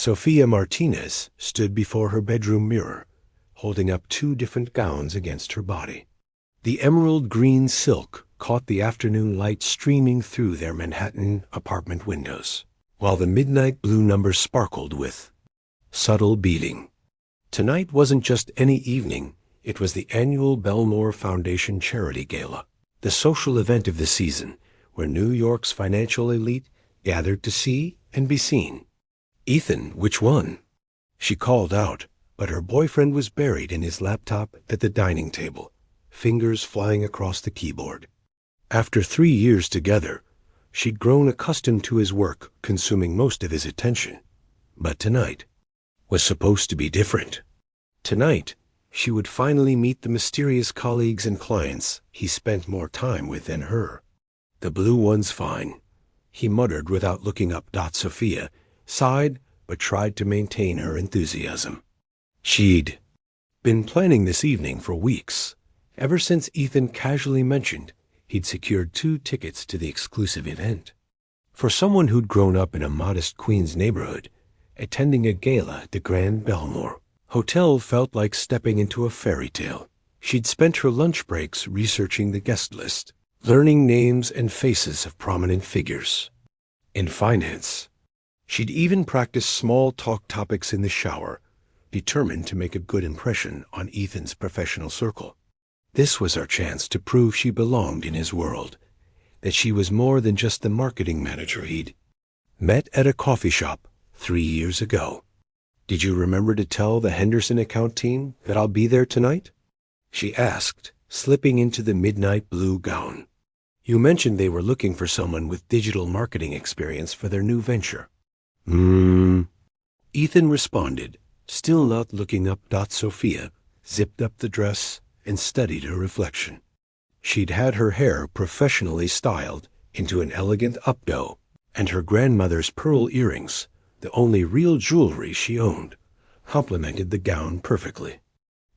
Sophia Martinez stood before her bedroom mirror, holding up two different gowns against her body. The emerald green silk caught the afternoon light streaming through their Manhattan apartment windows, while the midnight blue numbers sparkled with subtle beading. Tonight wasn't just any evening, it was the annual Belmore Foundation Charity Gala, the social event of the season, where New York's financial elite gathered to see and be seen. "Ethan, which one?" She called out, but her boyfriend was buried in his laptop at the dining table, fingers flying across the keyboard. After 3 years together, she'd grown accustomed to his work consuming most of his attention. But tonight was supposed to be different. Tonight, she would finally meet the mysterious colleagues and clients he spent more time with than her. "The blue one's fine," he muttered without looking up. Sophia sighed but tried to maintain her enthusiasm. She'd been planning this evening for weeks, ever since Ethan casually mentioned he'd secured 2 tickets to the exclusive event. For someone who'd grown up in a modest Queens neighborhood, attending a gala at the Grand Belmore Hotel felt like stepping into a fairy tale. She'd spent her lunch breaks researching the guest list, learning names and faces of prominent figures. In finance, she'd even practiced small talk topics in the shower, determined to make a good impression on Ethan's professional circle. This was her chance to prove she belonged in his world, that she was more than just the marketing manager he'd met at a coffee shop 3 years ago. "Did you remember to tell the Henderson account team that I'll be there tonight?" she asked, slipping into the midnight blue gown. "You mentioned they were looking for someone with digital marketing experience for their new venture." Ethan responded, still not looking up. Sophia zipped up the dress and studied her reflection. She'd had her hair professionally styled into an elegant updo, and her grandmother's pearl earrings, the only real jewelry she owned, complemented the gown perfectly.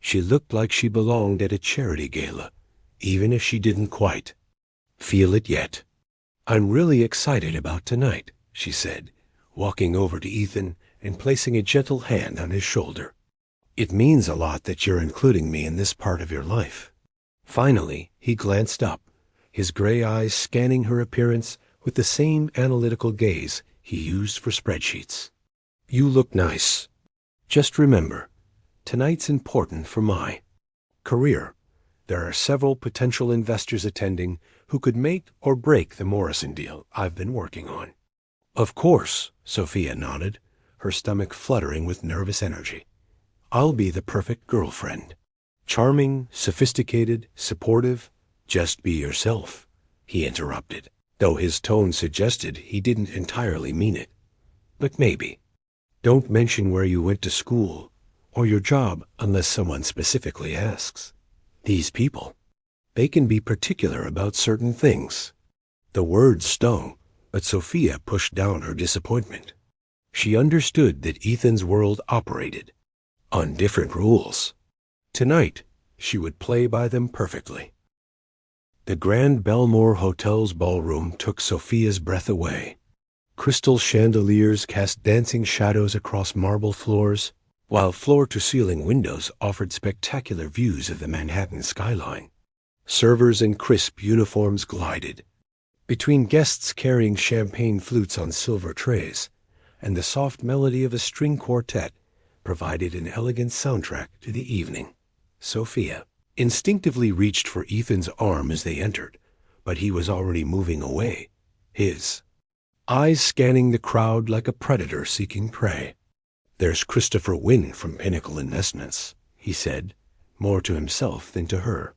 She looked like she belonged at a charity gala, even if she didn't quite feel it yet. "I'm really excited about tonight," she said, walking over to Ethan and placing a gentle hand on his shoulder. "It means a lot that you're including me in this part of your life." Finally, he glanced up, his gray eyes scanning her appearance with the same analytical gaze he used for spreadsheets. "You look nice. Just remember, tonight's important for my career. There are several potential investors attending who could make or break the Morrison deal I've been working on." "Of course," Sophia nodded, her stomach fluttering with nervous energy. "I'll be the perfect girlfriend. Charming, sophisticated, supportive. Just be yourself," he interrupted, though his tone suggested he didn't entirely mean it. "But maybe. Don't mention where you went to school or your job unless someone specifically asks. These people, they can be particular about certain things." The words stung, but Sophia pushed down her disappointment. She understood that Ethan's world operated on different rules. Tonight, she would play by them perfectly. The Grand Belmore Hotel's ballroom took Sophia's breath away. Crystal chandeliers cast dancing shadows across marble floors, while floor-to-ceiling windows offered spectacular views of the Manhattan skyline. Servers in crisp uniforms glided between guests carrying champagne flutes on silver trays, and the soft melody of a string quartet provided an elegant soundtrack to the evening. Sophia instinctively reached for Ethan's arm as they entered, but he was already moving away, his eyes scanning the crowd like a predator seeking prey. "There's Christopher Wynn from Pinnacle Investments," he said, more to himself than to her.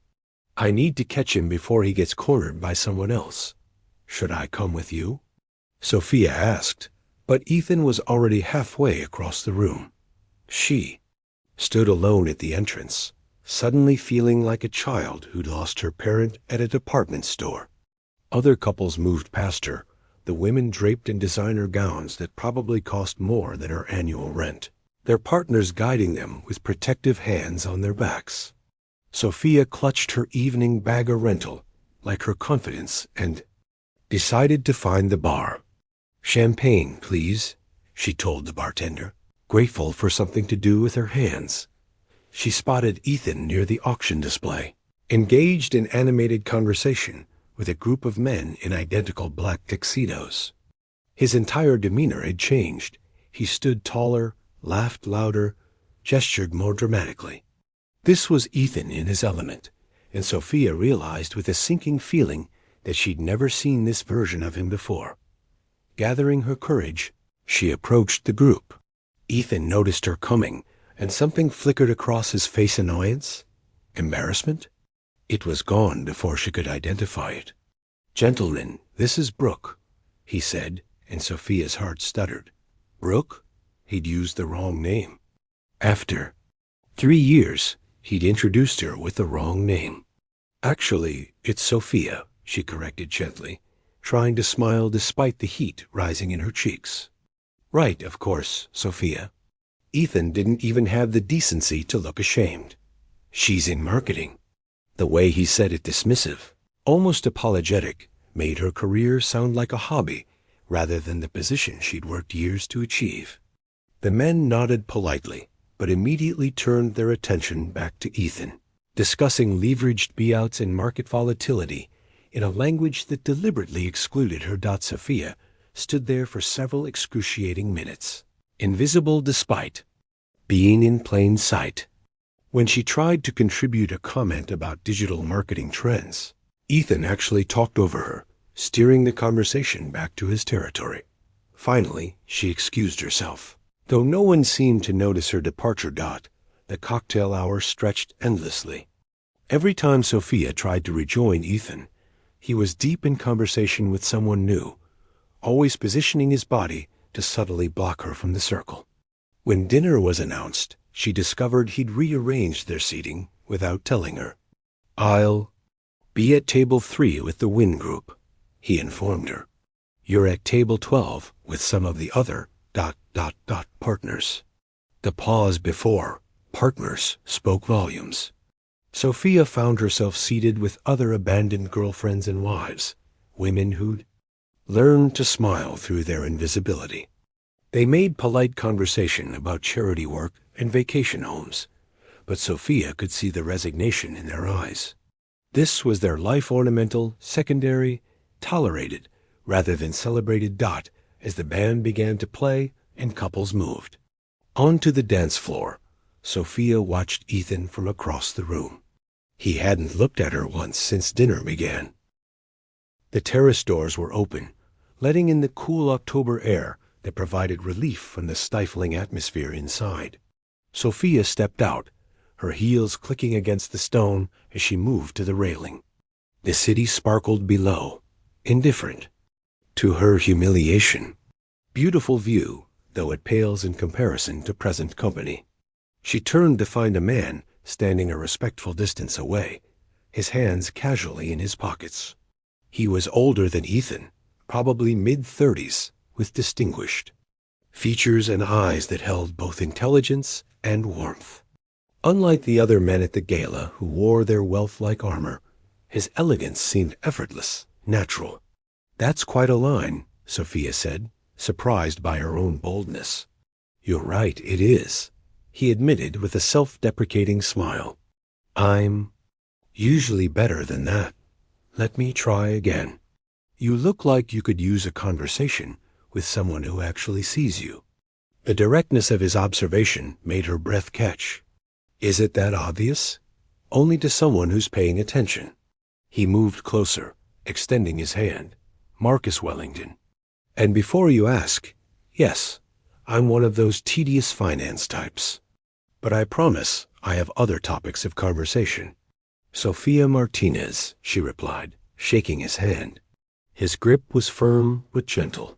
"I need to catch him before he gets cornered by someone else. Should I come with you?" Sophia asked, but Ethan was already halfway across the room. She stood alone at the entrance, suddenly feeling like a child who'd lost her parent at a department store. Other couples moved past her, the women draped in designer gowns that probably cost more than her annual rent, their partners guiding them with protective hands on their backs. Sophia clutched her evening bag of rental, like her confidence, and decided to find the bar. "Champagne, please," she told the bartender. grateful for something to do with her hands. She spotted Ethan near the auction display, engaged in animated conversation with a group of men in identical black tuxedos. His entire demeanor had changed. He stood taller, laughed louder, gestured more dramatically. This was Ethan in his element, and Sophia realized with a sinking feeling that she'd never seen this version of him before. Gathering her courage, she approached the group. Ethan noticed her coming, and something flickered across his face. Annoyance? Embarrassment? It was gone before she could identify it. "Gentlemen, this is Brooke," he said, and Sophia's heart stuttered. Brooke? He'd used the wrong name. After 3 years, he'd introduced her with the wrong name. "Actually, it's Sophia," she corrected gently, trying to smile despite the heat rising in her cheeks. "Right, of course, Sophia." Ethan didn't even have the decency to look ashamed. "She's in marketing." The way he said it, dismissive, almost apologetic, made her career sound like a hobby rather than the position she'd worked years to achieve. The men nodded politely, but immediately turned their attention back to Ethan, discussing leveraged buyouts and market volatility in a language that deliberately excluded her. Sophia stood there for several excruciating minutes, invisible despite being in plain sight. When she tried to contribute a comment about digital marketing trends, Ethan actually talked over her, steering the conversation back to his territory. Finally, she excused herself. Though no one seemed to notice her departure. The cocktail hour stretched endlessly. Every time Sophia tried to rejoin Ethan, he was deep in conversation with someone new, always positioning his body to subtly block her from the circle. When dinner was announced, she discovered he'd rearranged their seating without telling her. "I'll be at table 3 with the Wynn Group," he informed her. "You're at table 12 with some of the other ... partners." The pause before partners spoke volumes. Sophia found herself seated with other abandoned girlfriends and wives, women who'd learned to smile through their invisibility. They made polite conversation about charity work and vacation homes, but Sophia could see the resignation in their eyes. This was their life, ornamental, secondary, tolerated, rather than celebrated. As the band began to play and couples moved onto the dance floor, Sophia watched Ethan from across the room. He hadn't looked at her once since dinner began. The terrace doors were open, letting in the cool October air that provided relief from the stifling atmosphere inside. Sophia stepped out, her heels clicking against the stone as she moved to the railing. The city sparkled below, indifferent to her humiliation. Beautiful view, though it pales in comparison to present company. She turned to find a man standing a respectful distance away, his hands casually in his pockets. He was older than Ethan, probably mid-30s, with distinguished features and eyes that held both intelligence and warmth. Unlike the other men at the gala who wore their wealth-like armor, his elegance seemed effortless, natural. "That's quite a line," Sophia said, surprised by her own boldness. "You're right, it is," he admitted with a self-deprecating smile. "I'm usually better than that. Let me try again. You look like you could use a conversation with someone who actually sees you." The directness of his observation made her breath catch. "Is it that obvious?" "Only to someone who's paying attention." He moved closer, extending his hand. "Marcus Wellington. And before you ask, yes, I'm one of those tedious finance types. But I promise I have other topics of conversation." "Sophia Martinez," she replied, shaking his hand. His grip was firm but gentle.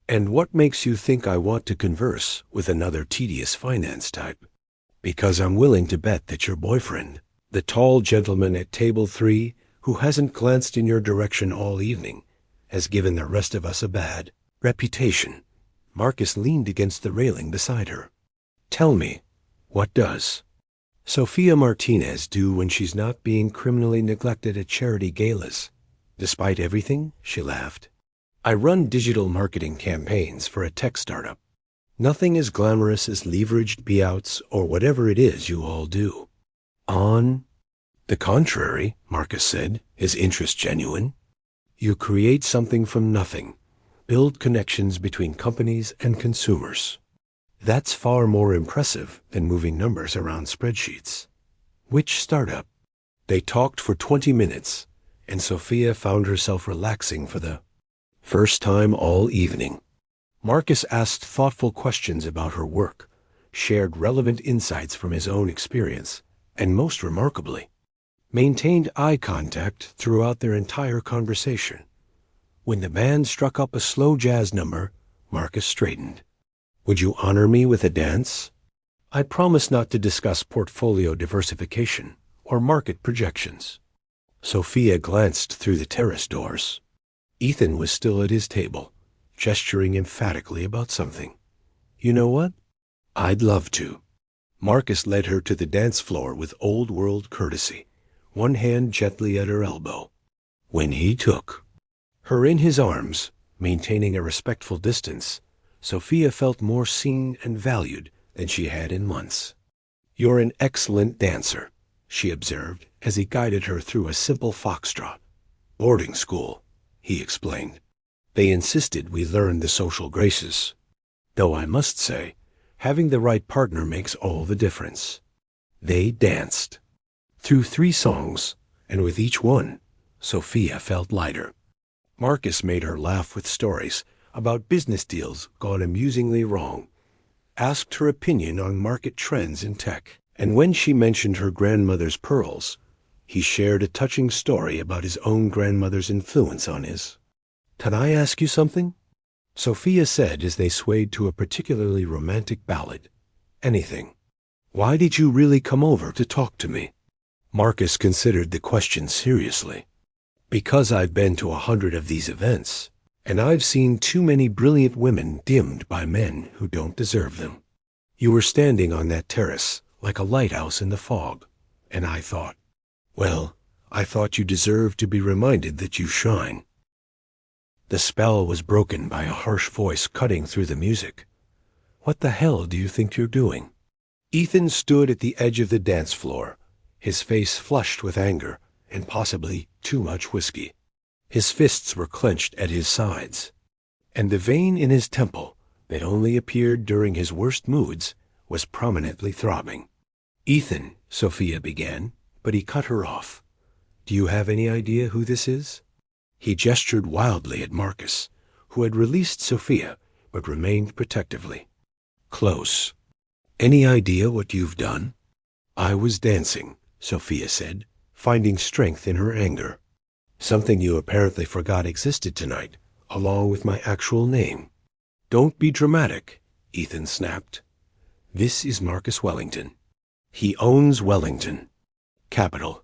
"And what makes you think I want to converse with another tedious finance type?" "Because I'm willing to bet that your boyfriend, the tall gentleman at table 3 who hasn't glanced in your direction all evening, has given the rest of us a bad reputation." Marcus leaned against the railing beside her. "Tell me, what does Sophia Martinez do when she's not being criminally neglected at charity galas?" "Despite everything," she laughed, "I run digital marketing campaigns for a tech startup." Nothing as glamorous as leveraged buyouts or whatever it is you all do. On the contrary, Marcus said, his interest genuine. You create something from nothing, build connections between companies and consumers. That's far more impressive than moving numbers around spreadsheets. Which startup? They talked for 20 minutes, and Sophia found herself relaxing for the first time all evening. Marcus asked thoughtful questions about her work, shared relevant insights from his own experience, and most remarkably, maintained eye contact throughout their entire conversation. When the band struck up a slow jazz number, Marcus straightened. Would you honor me with a dance? I promise not to discuss portfolio diversification or market projections. Sophia glanced through the terrace doors. Ethan was still at his table, gesturing emphatically about something. You know what? I'd love to. Marcus led her to the dance floor with old-world courtesy, one hand gently at her elbow. When he took her in his arms, maintaining a respectful distance, Sophia felt more seen and valued than she had in months. You're an excellent dancer, she observed as he guided her through a simple foxtrot. Boarding school, he explained. They insisted we learn the social graces. Though I must say, having the right partner makes all the difference. They danced. Through 3 songs, and with each one, Sophia felt lighter. Marcus made her laugh with stories about business deals gone amusingly wrong, asked her opinion on market trends in tech, and when she mentioned her grandmother's pearls, he shared a touching story about his own grandmother's influence on his. Can I ask you something? Sophia said as they swayed to a particularly romantic ballad. Anything. Why did you really come over to talk to me? Marcus considered the question seriously. Because I've been to 100 of these events, and I've seen too many brilliant women dimmed by men who don't deserve them. You were standing on that terrace like a lighthouse in the fog, and I thought you deserved to be reminded that you shine. The spell was broken by a harsh voice cutting through the music. What the hell do you think you're doing? Ethan stood at the edge of the dance floor, his face flushed with anger and possibly too much whiskey. His fists were clenched at his sides, and the vein in his temple that only appeared during his worst moods was prominently throbbing. Ethan, Sophia began, but he cut her off. Do you have any idea who this is? He gestured wildly at Marcus, who had released Sophia but remained protectively. Close. Any idea what you've done? I was dancing, Sophia said, finding strength in her anger. Something you apparently forgot existed tonight, along with my actual name. Don't be dramatic, Ethan snapped. This is Marcus Wellington. He owns Wellington Capital.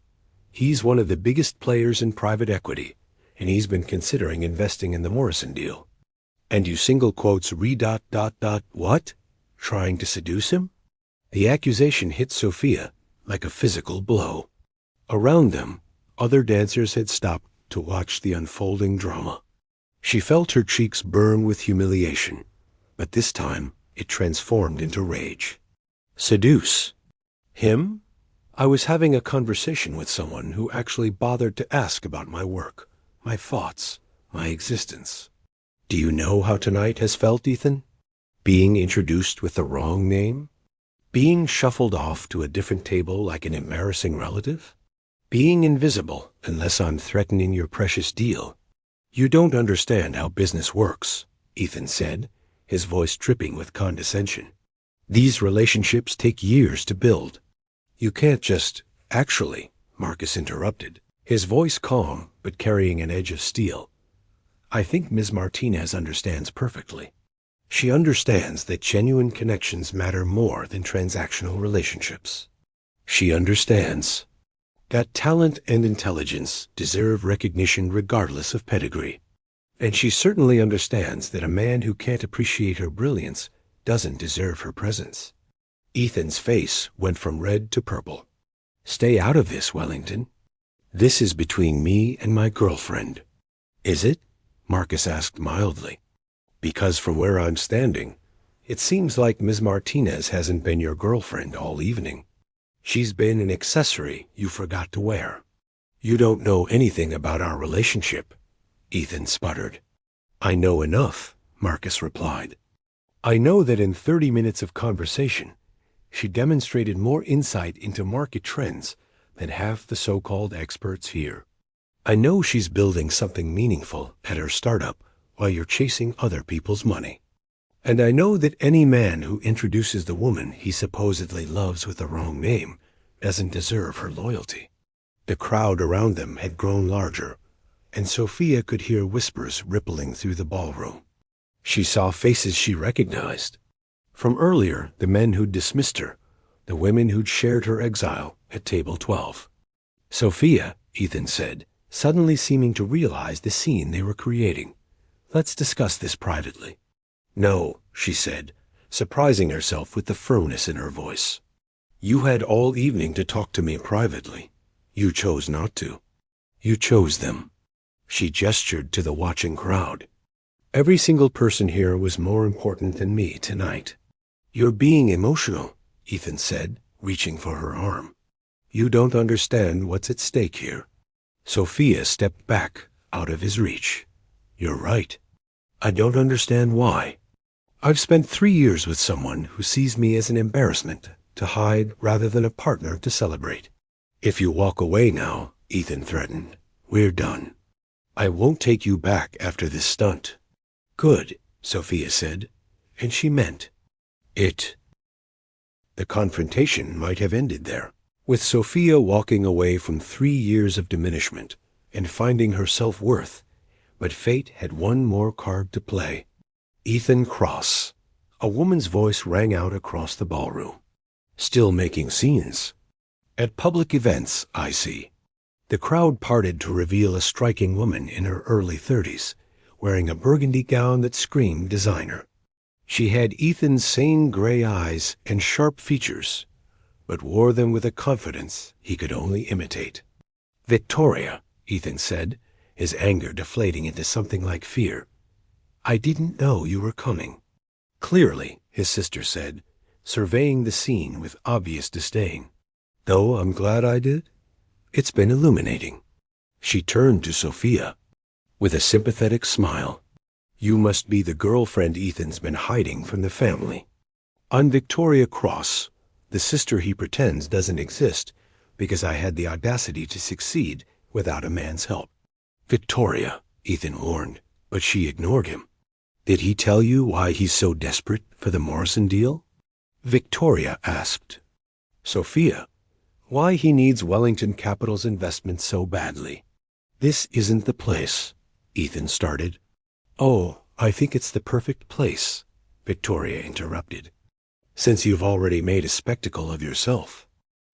He's one of the biggest players in private equity, and he's been considering investing in the Morrison deal. And you single quotes what? Trying to seduce him? The accusation hit Sophia like a physical blow. Around them, other dancers had stopped to watch the unfolding drama. She felt her cheeks burn with humiliation, but this time it transformed into rage. Seduce? Him? I was having a conversation with someone who actually bothered to ask about my work, my thoughts, my existence. Do you know how tonight has felt, Ethan? Being introduced with the wrong name? Being shuffled off to a different table like an embarrassing relative? Being invisible unless I'm threatening your precious deal. You don't understand how business works, Ethan said, his voice dripping with condescension. These relationships take years to build. You can't just... Actually, Marcus interrupted, his voice calm but carrying an edge of steel. I think Ms. Martinez understands perfectly. She understands that genuine connections matter more than transactional relationships. She understands that talent and intelligence deserve recognition regardless of pedigree. And she certainly understands that a man who can't appreciate her brilliance doesn't deserve her presence. Ethan's face went from red to purple. Stay out of this, Wellington. This is between me and my girlfriend. Is it? Marcus asked mildly. Because from where I'm standing, It seems like Ms. Martinez hasn't been your girlfriend all evening. She's been an accessory you forgot to wear. You don't know anything about our relationship, Ethan sputtered. I know enough, Marcus replied. I know that in 30 minutes of conversation, she demonstrated more insight into market trends than half the so-called experts here. I know she's building something meaningful at her startup while you're chasing other people's money. And I know that any man who introduces the woman he supposedly loves with the wrong name doesn't deserve her loyalty. The crowd around them had grown larger, and Sophia could hear whispers rippling through the ballroom. She saw faces she recognized. From earlier, the men who'd dismissed her, the women who'd shared her exile at table 12. Sophia, Ethan said, suddenly seeming to realize the scene they were creating. Let's discuss this privately. No, she said, surprising herself with the firmness in her voice. You had all evening to talk to me privately. You chose not to. You chose them. She gestured to the watching crowd. Every single person here was more important than me tonight. You're being emotional, Ethan said, reaching for her arm. You don't understand what's at stake here. Sophia stepped back, out of his reach. You're right. I don't understand why. I've spent 3 years with someone who sees me as an embarrassment to hide rather than a partner to celebrate. If you walk away now, Ethan threatened, we're done. I won't take you back after this stunt. Good, Sophia said, and she meant it. The confrontation might have ended there, with Sophia walking away from 3 years of diminishment and finding her self-worth, but fate had one more card to play. Ethan Cross. A woman's voice rang out across the ballroom. Still making scenes. At public events, I see. The crowd parted to reveal a striking woman in her early 30s, wearing a burgundy gown that screamed designer. She had Ethan's sane gray eyes and sharp features, but wore them with a confidence he could only imitate. Victoria, Ethan said, his anger deflating into something like fear. I didn't know you were coming. Clearly, his sister said, surveying the scene with obvious disdain. Though I'm glad I did. It's been illuminating. She turned to Sophia with a sympathetic smile. You must be the girlfriend Ethan's been hiding from the family. On Victoria Cross, the sister he pretends doesn't exist because I had the audacity to succeed without a man's help. Victoria, Ethan warned, but she ignored him. Did he tell you why he's so desperate for the Morrison deal? Victoria asked. Sophia, why he needs Wellington Capital's investment so badly. This isn't the place, Ethan started. Oh, I think it's the perfect place, Victoria interrupted. Since you've already made a spectacle of yourself.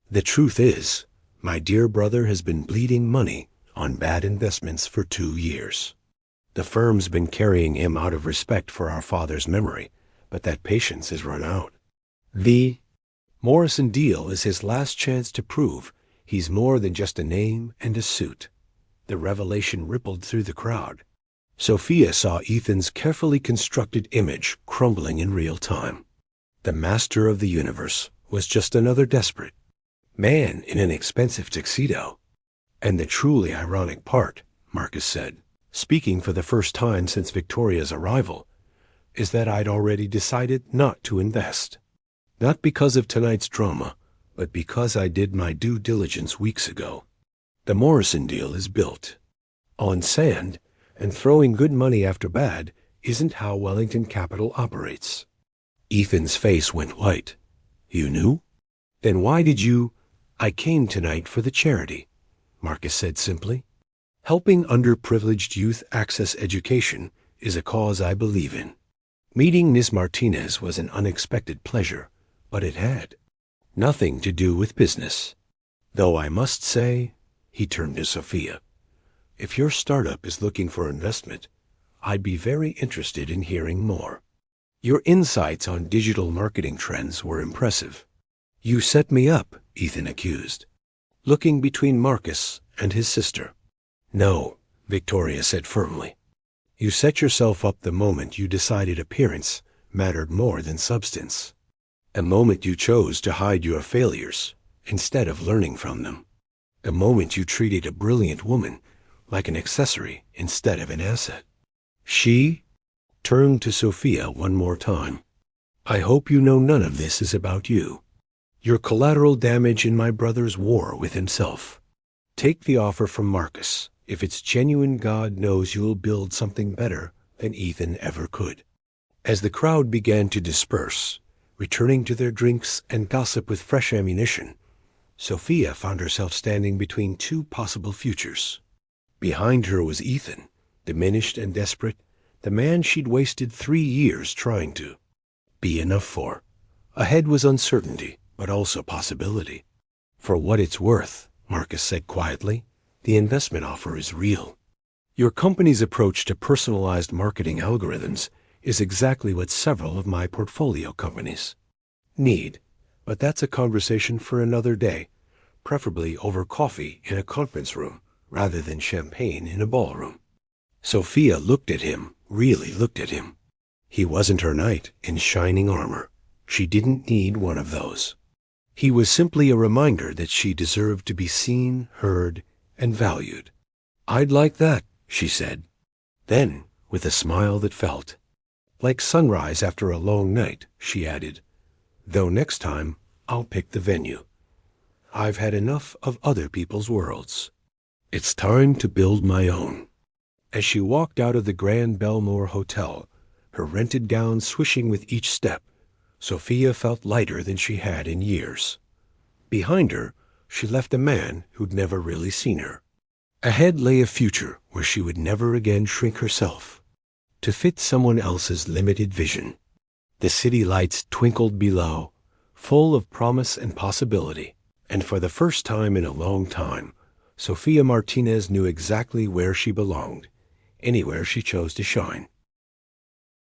The truth is, my dear brother has been bleeding money on bad investments for 2 years. The firm's been carrying him out of respect for our father's memory, but that patience has run out. The Morrison deal is his last chance to prove he's more than just a name and a suit. The revelation rippled through the crowd. Sophia saw Ethan's carefully constructed image crumbling in real time. The master of the universe was just another desperate man in an expensive tuxedo. And the truly ironic part, Marcus said, speaking for the first time since Victoria's arrival, is that I'd already decided not to invest. Not because of tonight's drama, but because I did my due diligence weeks ago. The Morrison deal is built on sand, and throwing good money after bad isn't how Wellington Capital operates. Ethan's face went white. You knew? Then why did you? I came tonight for the charity, Marcus said simply. Helping underprivileged youth access education is a cause I believe in. Meeting Ms. Martinez was an unexpected pleasure, but it had nothing to do with business. Though I must say, he turned to Sophia, if your startup is looking for investment, I'd be very interested in hearing more. Your insights on digital marketing trends were impressive. You set me up, Ethan accused, looking between Marcus and his sister. No, Victoria said firmly. You set yourself up the moment you decided appearance mattered more than substance. A moment you chose to hide your failures instead of learning from them. A moment you treated a brilliant woman like an accessory instead of an asset. She turned to Sophia one more time. I hope you know none of this is about you. You're collateral damage in my brother's war with himself. Take the offer from Marcus. If it's genuine, God knows you'll build something better than Ethan ever could. As the crowd began to disperse, returning to their drinks and gossip with fresh ammunition, Sophia found herself standing between two possible futures. Behind her was Ethan, diminished and desperate, the man she'd wasted 3 years trying to be enough for. Ahead was uncertainty, but also possibility. For what it's worth, Marcus said quietly, the investment offer is real. Your company's approach to personalized marketing algorithms is exactly what several of my portfolio companies need. But that's a conversation for another day, preferably over coffee in a conference room rather than champagne in a ballroom. Sophia looked at him, really looked at him. He wasn't her knight in shining armor. She didn't need one of those. He was simply a reminder that she deserved to be seen, heard, and valued. I'd like that, she said. Then, with a smile that felt like sunrise after a long night, she added, though next time I'll pick the venue. I've had enough of other people's worlds. It's time to build my own. As she walked out of the Grand Belmore Hotel, her rented gown swishing with each step, Sophia felt lighter than she had in years. Behind her, she left a man who'd never really seen her. Ahead lay a future where she would never again shrink herself to fit someone else's limited vision. The city lights twinkled below, full of promise and possibility, and for the first time in a long time, Sophia Martinez knew exactly where she belonged, anywhere she chose to shine.